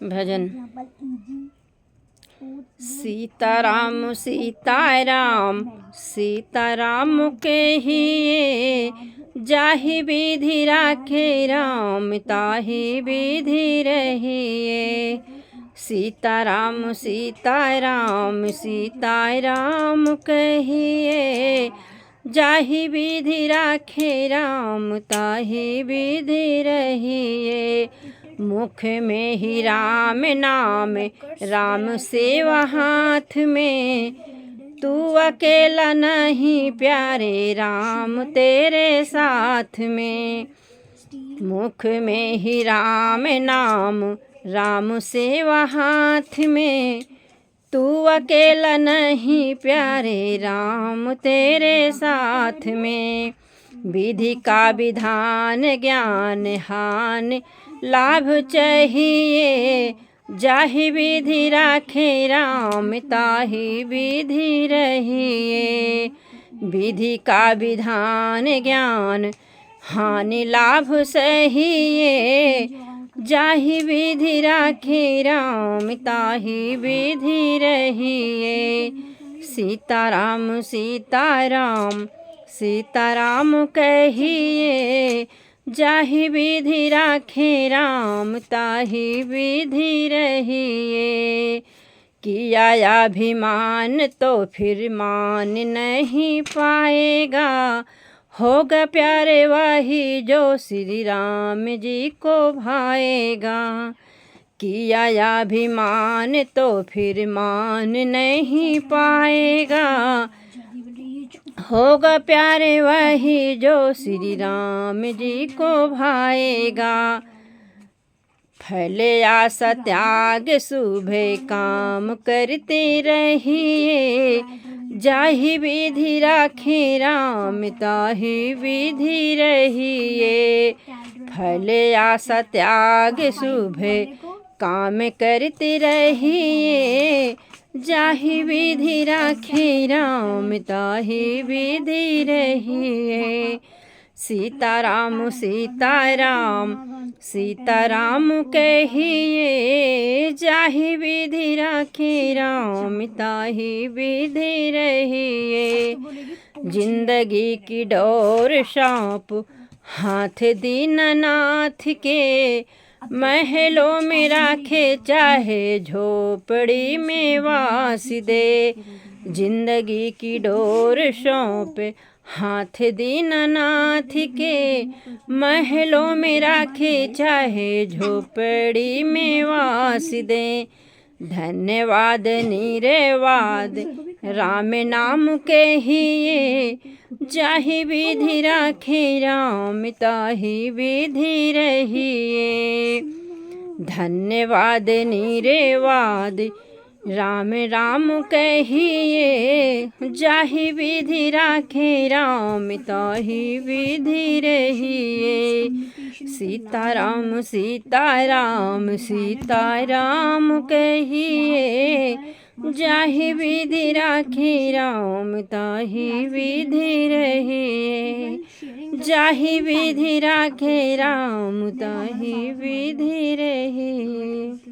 भजन। सीताराम सीताराम सीताराम के हिये, जाहि विधि राखे राम ताहि विधि रहिए। सीताराम सीताराम सीताराम कहिए, जाहि विधि राखे राम ताहि विधि रहिए। मुख में ही राम नाम, राम सेवा हाथ में, तू अकेला नहीं प्यारे राम तेरे साथ में। मुख में ही राम नाम, राम सेवा हाथ में, तू अकेला नहीं प्यारे राम तेरे साथ में। विधि का विधान ज्ञान हान लाभ चाहिए, जाहि विधि राखे राम ताहि विधि रहिए। विधि का विधान ज्ञान हानि लाभ सहिए, जाहि विधि राखे राम ताहि विधि रहिए। सीताराम सीताराम सीताराम कहिए, जाहि विधि राखे राम ताहि विधि रहिए। किया अभिमान तो फिर मान नहीं पाएगा, होगा प्यारे वही जो श्री राम जी को भाएगा। किया अभिमान तो फिर मान नहीं पाएगा, होगा प्यारे वही जो श्री राम जी को भाएगा। फले आशा त्याग शुभ काम करते रहिए, जाहि विधि राखे राम ताहि विधि रहिए। फले आशा त्याग शुभ काम करते रहिए, जाहि विधि राखे राम ताहि विधि रहिए। सीताराम सीताराम सीताराम कहिए, जाहि विधि राखे राम ताहि विधि रहिए। जिंदगी की डोर सौंप हाथ दीननाथ के, महलों में राखे चाहे झोपड़ी में वास दे। जिंदगी की डोर सौंप हाथ दीननाथ के, महलों में राखे चाहे झोपड़ी में वास दे। धन्यवाद निरवाद राम नाम कहिए, जाहि विधि राखे राम ताहि विधि रहिए। धन्यवाद निरवाद राम राम कहिए, जाहि विधि राखे राम ताहि विधि रहिए। सीताराम सीताराम सीताराम कहिए, जाहि विधि राखे राम ताहि विधि रहिए। जाहि विधि राखे राम ताहि विधि रहिए।